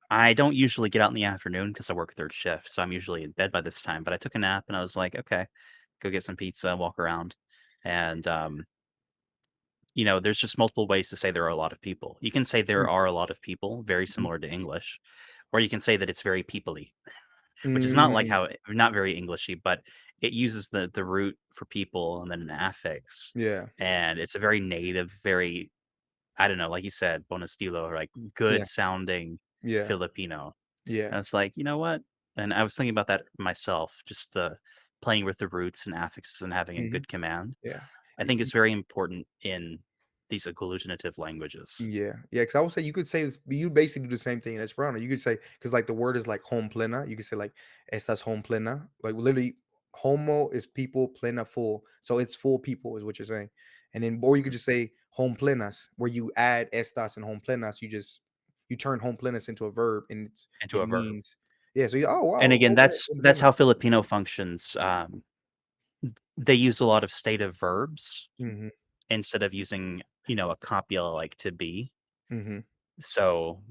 I don't usually get out in the afternoon because I work third shift, so I'm usually in bed by this time. But I took a nap and I was like, okay, go get some pizza, walk around, and there's just multiple ways to say there are a lot of people. You can say there are a lot of people, very Mhm. similar to English, or you can say that it's very peoply, which is not like Mm, how not very Englishy, but it uses the root for people and then an affix, yeah, and it's a very native, very I don't know, like you said, buen estilo, or like good yeah, sounding yeah, Filipino. yeah. And it's like, you know what? And I was thinking about that myself, just the playing with the roots and affixes and having a Mhm. good command. Yeah. I think it's very important in these agglutinative languages. Yeah, yeah, because I would say you could say this, you basically do the same thing in Esperanto. You could say because like the word is like home plena. You could say like estas home plena. Like literally, homo is people, plena full. So it's full people is what you're saying. And then or you could Mm. just say home plenas, where you add estas and home plenas. You turn home plenas into a verb, and Into it a verb. means yeah. So you oh And wow, again, home that's plena. how Filipino functions. They use a lot of state of verbs Hmm. instead of using, a copula like to be. Hmm. So,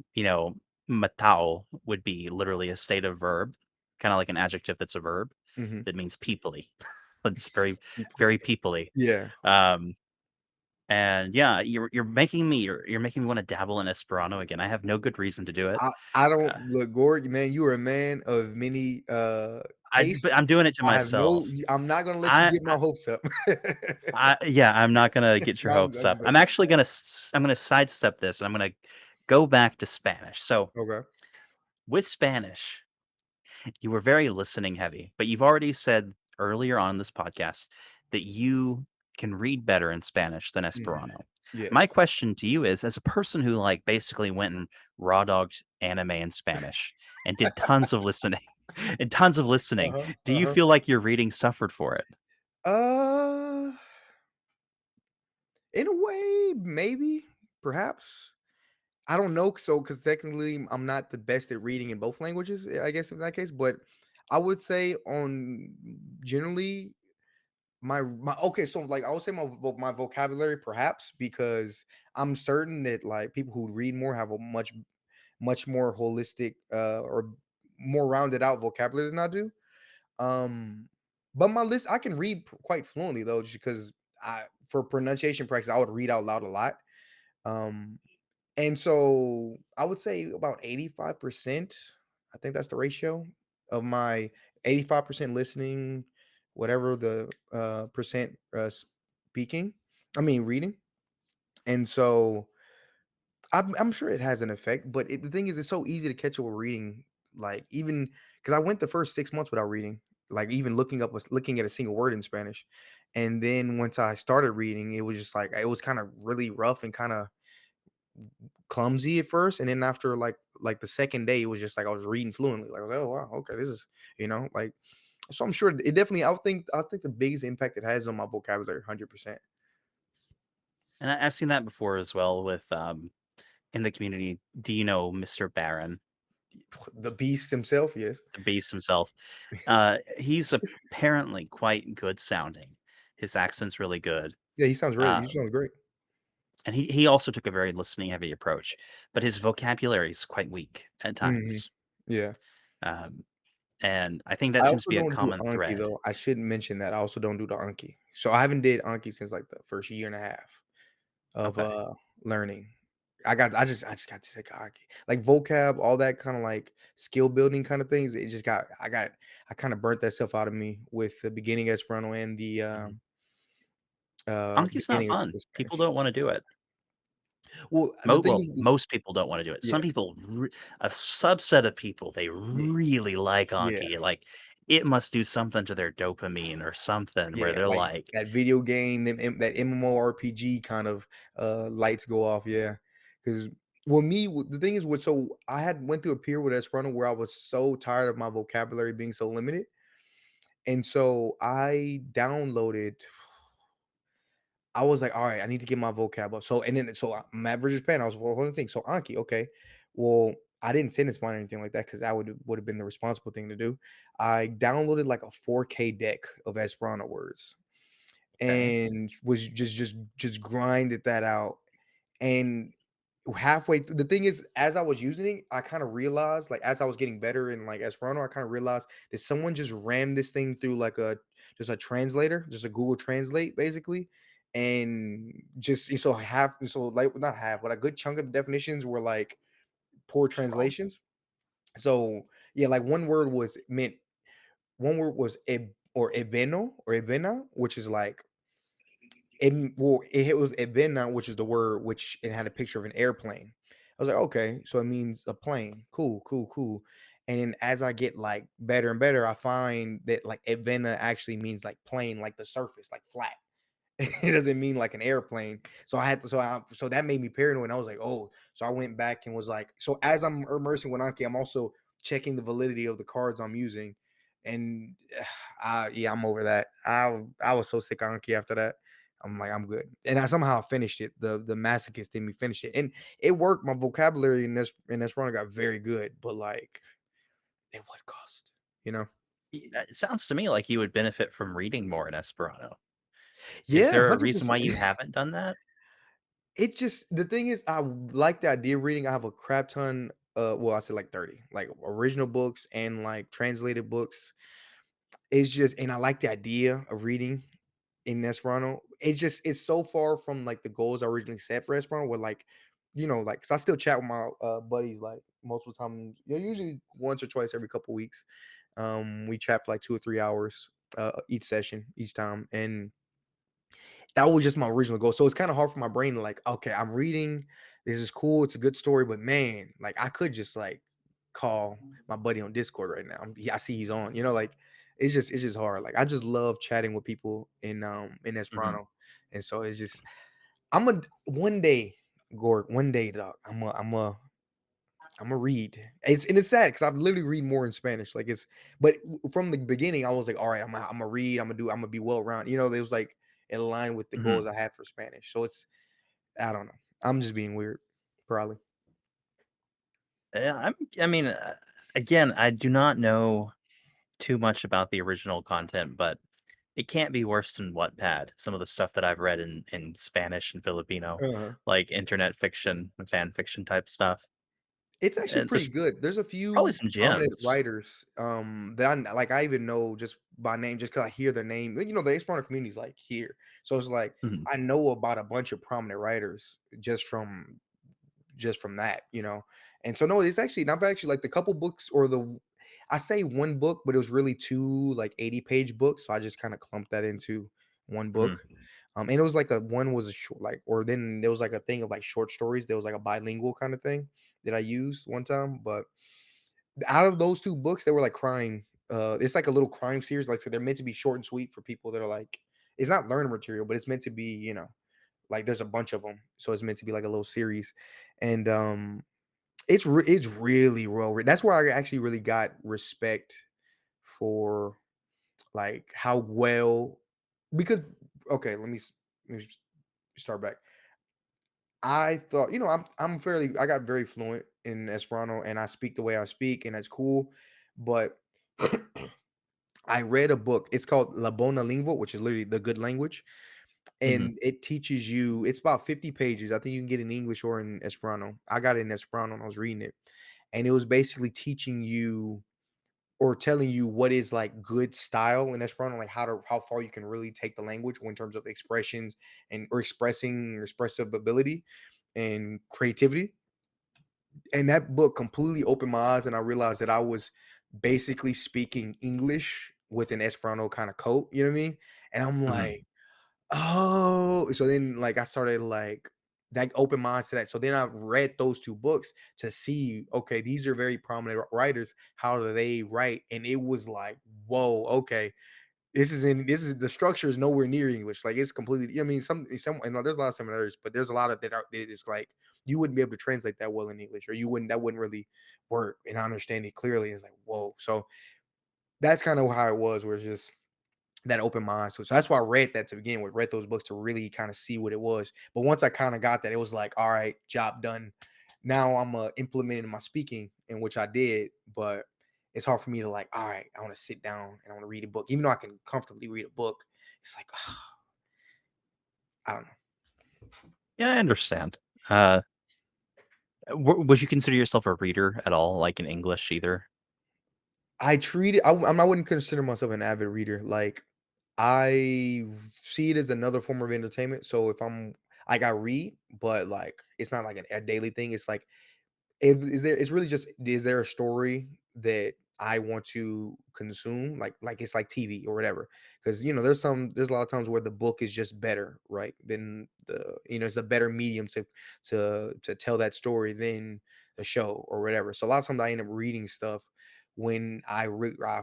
matao would be literally a state of verb, kind of like an adjective that's a verb Hmm. that means peoply. It's very, People. very peoply. Yeah. Um, and yeah, you're making me want to dabble in Esperanto again. I have no good reason to do it. I don't Uh, look, Gord, man, you are a man of many tastes. but I'm doing it to I have myself. I'm not gonna let you I, get my hopes up. yeah, I'm not gonna get your No, hopes I'm just up. I'm messing with actually I'm gonna sidestep this and I'm gonna go back to Spanish. So you. Okay. with Spanish, you were very listening heavy, but you've already said earlier on in this podcast that you can read better in Spanish than Mhm. Esperanto. My Yes. question to you is, as a person who like basically went and raw dogged anime in Spanish and did tons of listening and tons of listening, Uh-huh, do you uh-huh. feel like your reading suffered for it? Uh, in a way, maybe, perhaps. I don't know, so because technically I'm not the best at reading in both languages, I guess in that case, but I would say on generally my okay, so like I would say my vocabulary perhaps because I'm certain that like people who read more have a much more holistic or more rounded out vocabulary than I do. Um but my list I can read quite fluently though just because I for pronunciation practice I would read out loud a lot. Um and so I would say about 85%, I think that's the ratio of my 85% listening, whatever the percent speaking, I mean reading. And so I'm sure it has an effect, but the thing is, it's so easy to catch up with reading. Like even because I went the first 6 months without reading, like even looking at a single word in Spanish, and then once I started reading, it was just like it was kind of really rough and kind of clumsy at first, and then after like the second day, it was just like I was reading fluently. Like, oh wow, okay, this is like so. I'm sure it definitely. I think the biggest impact it has on my vocabulary, 100%. And I've seen that before as well with in the community. Do you know Mr. Barron, The beast himself, yes, the beast himself? He's apparently quite good sounding. His accent's really good. yeah, he sounds great. He Um, sounds great. and he also took a very listening heavy approach, but his vocabulary is quite weak at Hmm. times. Yeah. Um, and I think that I seems to also be a don't do common Anki thread. though. I shouldn't mention that. I also don't do the Anki. So I haven't did Anki since like the first year and a half of Okay. learning. I just got to take Anki. Like vocab, all that kind of like skill building kind of things. It just got I kind of burnt that stuff out of me with the beginning Esperanto and the Mhm. Anki's not beginning fun. of People Spanish. don't want to do it. Well, the thing is Most people don't wanna do it. yeah, Some people a subset of people, they yeah, really like yeah. Anki, like, it must do something to their dopamine or something where Yeah, they're like like, that video game, that MMORPG kind of lights go off. Yeah, because the thing is, so I had went through a period with Esperanto where I was so tired of my vocabulary being so limited, and so I downloaded. I was like, all right, I need to get my vocab up. So and then so I'm at British Pen. I was well, one thing. So Anki, okay, well. I didn't send this mine or anything like that because that would have been the responsible thing to do. I downloaded like a 4K deck of Esperanto words okay, and was just grinded that out. And halfway through, the thing is, as I was using it, I kind of realized, like, as I was getting better in like Esperanto, I kind of realized that someone just rammed this thing through like a translator, just a Google Translate, basically. And just so half, so like not half, but a good chunk of the definitions were like poor wrong. translations. So yeah, like one word was or ebeno or ebena, which is like it was Ebena, which is the word which it had a picture of an airplane. I was like, okay, so it means a plane. Cool, cool, cool. And then as I get like better and better, I find that like Ebena actually means like plane, like the surface, like flat. It doesn't mean like an airplane. So I had to, so that made me paranoid. And I was like, oh, so I went back and was like, so as I'm immersing with Anki, I'm also checking the validity of the cards I'm using. And yeah, I'm over that. I was so sick of Anki after that. I'm like, I'm good. And I somehow finished it. The masochist in me finished it. And it worked. My vocabulary in this run got very good, but like at what cost? You know? It sounds to me like you would benefit from reading more in Esperanto. Is Yeah, there a reason why 100%. you haven't done that? It just the thing is, like the idea of reading. I have a crap ton. Well, I said like 30, like original books and like translated books. It's just, and I like the idea of reading in Esperanto. It's so far from like the goals I originally set for Esperanto. Where like, like, cause I still chat with my buddies like multiple times. Usually once or twice every couple weeks. We chat for like 2 or 3 hours each session, each time, and that was just my original goal. So it's kind of hard for my brain to like, okay, I'm reading. This is cool. It's a good story, but man, like I could just like call my buddy on Discord right now. I see he's on. Like it's just hard. Like I just love chatting with people in Mhm. Esperanto, and so it's just I'm a one day, Gorg, one day, dog. I'm a read. It's sad because I've literally read more in Spanish. Like but from the beginning, I was like, all right, I'm gonna read. I'm gonna be well rounded. It was like in line with the goals Mhm. I had for Spanish. So I don't know. I'm just being weird, probably. Yeah, I mean, again, I do not know too much about the original content, but it can't be worse than Wattpad. Some of the stuff that I've read in Spanish and Filipino, Uh-huh. like internet fiction, fan fiction type stuff. It's actually And pretty there's good. There's a probably few some prominent gems. writers that I even know just by name, just because I hear their name. The Esperanto community is like here, so it's like Mhm, I know about a bunch of prominent writers just from that. And so no, it's actually not actually like the couple books or I say one book, but it was really two like 80-page books. So I just kind of clumped that into one mhm, book. And it was like one was a short, like, or then there was like a thing of like short stories. There was like a bilingual kind of thing that I used one time. But out of those two books, they were like crime. It's like a little crime series. Like, so they're meant to be short and sweet for people that are like, it's not learner material, but it's meant to be, like there's a bunch of them. So it's meant to be like a little series. And it's really well written. That's where I actually really got respect for like how well because okay, let me start back. I thought, I got very fluent in Esperanto and I speak the way I speak and that's cool. But I read a book. It's called La Bona Lingua, which is literally the good language. mhm, And it teaches you, it's about 50 pages. I think you can get it in English or in Esperanto. I got it in Esperanto and I was reading it. And it was basically teaching you or telling you what is like good style in Esperanto, like how far you can really take the language in terms of expressions and or expressing expressive ability and creativity. And that book completely opened my eyes, and I realized that I was basically speaking English with an Esperanto kind of coat. You know what I mean? And I'm mhm. like, oh, so then like I started like that open minds to that. So then I've read those two books to see, okay, these are very prominent writers. How do they write? And it was like, whoa, okay, this is the structure is nowhere near English. Like it's completely. I mean, some and there's a lot of similarities, but there's a lot of that are it's like you wouldn't be able to translate that well in English, or you wouldn't that wouldn't really work. And I understand it clearly. It's like whoa. So that's kind of how it was, where it's just that open mind. So that's why I read that to begin with, read those books to really kind of see what it was. But once I kind of got that, it was like, all right, job done. Now I'm implementing my speaking, in which I did, but it's hard for me to like, all right, I want to sit down and I want to read a book, even though I can comfortably read a book. It's like, I don't know. Yeah, I understand. Uh, would you consider yourself a reader at all, like in English either? I treat it. I wouldn't consider myself an avid reader. Like I see it as another form of entertainment. So if I'm like I read, but like it's not like a daily thing. It's like is there it's really just is there a story that I want to consume? Like it's like TV or whatever. Because there's a lot of times where the book is just better, right? Than it's a better medium to tell that story than a show or whatever. So a lot of times I end up reading stuff when I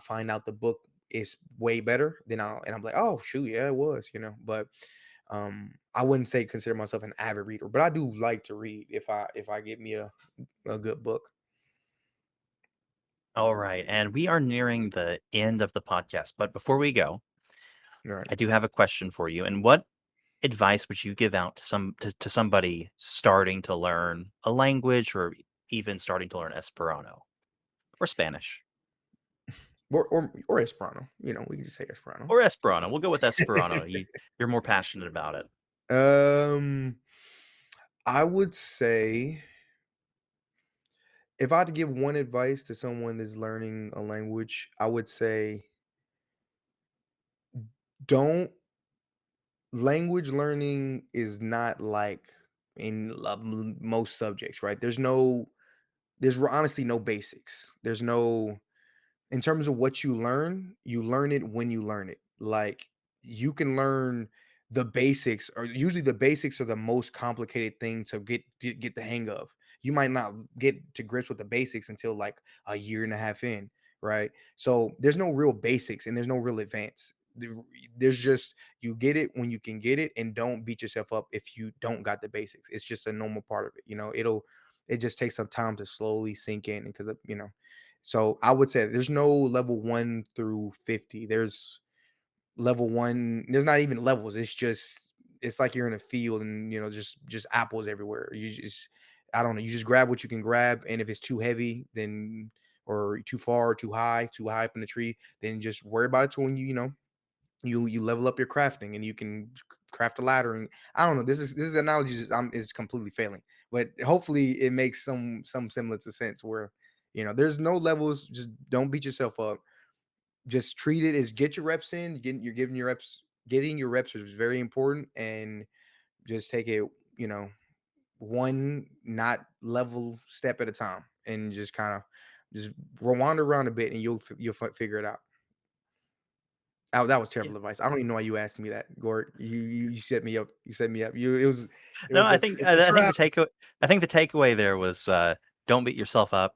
find out the book is way better, then I'm like, oh shoot, yeah, it was. But I wouldn't say consider myself an avid reader, but I do like to read if I get me a good book. All right, and we are nearing the end of the podcast, but before we go, Right. I do have a question for you. And what advice would you give out to somebody starting to learn a language or even starting to learn Esperanto or Spanish Or Esperanto. We can just say Esperanto. or Esperanto? We'll go with Esperanto. You're more passionate about it. um, I would say if I had to give one advice to someone that's learning a language, I would say don't language learning is not like in most subjects, right? There's honestly no basics. There's no in terms of what you learn it when you learn it. Like you can learn the basics, or usually the basics are the most complicated thing to get the hang of. You might not get to grips with the basics until like a year and a half in, right? So there's no real basics and there's no real advance. There's just you get it when you can get it, and don't beat yourself up if you don't got the basics. It's just a normal part of it. It just takes some time to slowly sink in because. So I would say there's no level 1 through 50. There's level 1, there's not even levels. It's like you're in a field and just apples everywhere. You just I don't know, you just grab what you can grab, and if it's too heavy, then or too far, too high up in the tree, then just worry about it to when you level up your crafting and you can craft a ladder. And I don't know, this is analogy is completely failing, but hopefully it makes some semblance of sense where there's no levels. Just don't beat yourself up. Just treat it as get your reps in. You're giving your reps. Getting your reps is very important, and just take it you know one not level step at a time, and just kind of just wander around a bit, and you'll figure it out. Oh, that was Yeah. terrible advice. I don't even know why you asked me that, Gort. You set me up. You set me up. It No, was I a think it's a trap. I think the takeaway there was don't beat yourself up,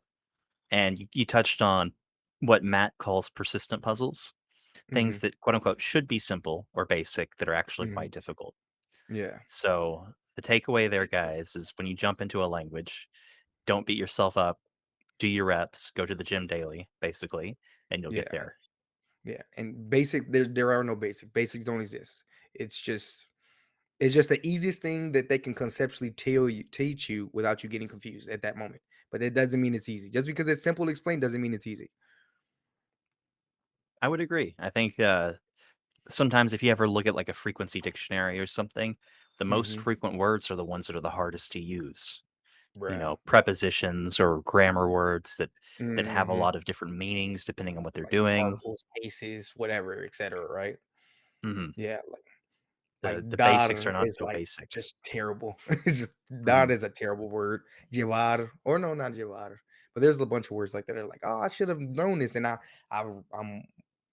and you touched on what Matt calls persistent puzzles, things Mhm, that quote unquote should be simple or basic that are actually mhm. quite difficult. Yeah, So the takeaway there, guys, is when you jump into a language, don't beat yourself up. Do your reps. Go to the gym daily, basically, and you'll get yeah, there. yeah. And there are no basic. Basics don't exist. It's just it's just the easiest thing that they can conceptually teach you without you getting confused at that moment. But it doesn't mean it's easy. Just because it's simple to explain doesn't mean it's easy. I would agree. I think sometimes if you ever look at like a frequency dictionary or something, the most Mhm. frequent words are the ones that are the hardest to use. Right. Prepositions or grammar words that have a Mhm. lot of different meanings depending on what they're Like doing. particles, cases, whatever, etc. Right. Mhm. Yeah. The Like basics dar are not is so like basic. just terrible. It's just dar Mhm. is a terrible word. Llevar, or no, not llevar. But there's a bunch of words like that. They're like, oh, I should have known this. And I'm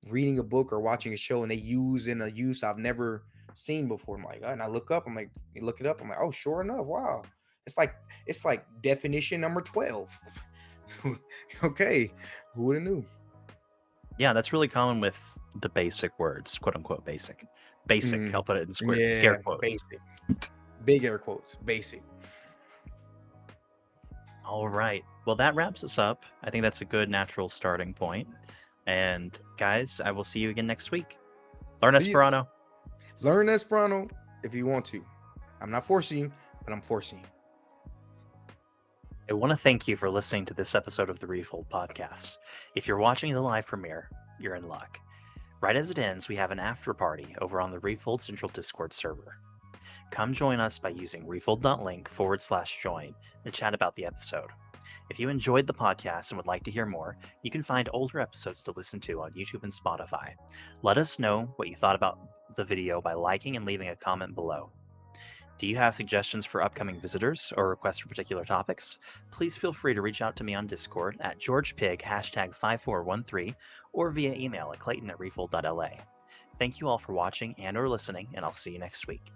reading a book or watching a show, and they use in a use I've never seen before. I'm like, and I look up, I'm like, you look it up, I'm like, oh, sure enough, wow. It's like definition number 12. Okay, who would have knew? Yeah, that's really common with the basic words, quote unquote basic. Basic, I'll put it in scare Yeah, quotes. basic. Big air quotes, basic. All right. Well, that wraps us up. I think that's a good natural starting point. And guys, I will see you again next week. Learn See you. Esperanto. Learn Esperanto if you want to. I'm not forcing you, but I'm forcing you. I want to thank you for listening to this episode of the Refold Podcast. If you're watching the live premiere, you're in luck. Right as it ends, we have an after party over on the Refold Central Discord server. Come join us by using refold.link/join to chat about the episode. If you enjoyed the podcast and would like to hear more, you can find older episodes to listen to on YouTube and Spotify. Let us know what you thought about the video by liking and leaving a comment below. Do you have suggestions for upcoming visitors or requests for particular topics? Please feel free to reach out to me on Discord at GeorgePig #5413 or via email at clayton@refold.la. Thank you all for watching and or listening, and I'll see you next week.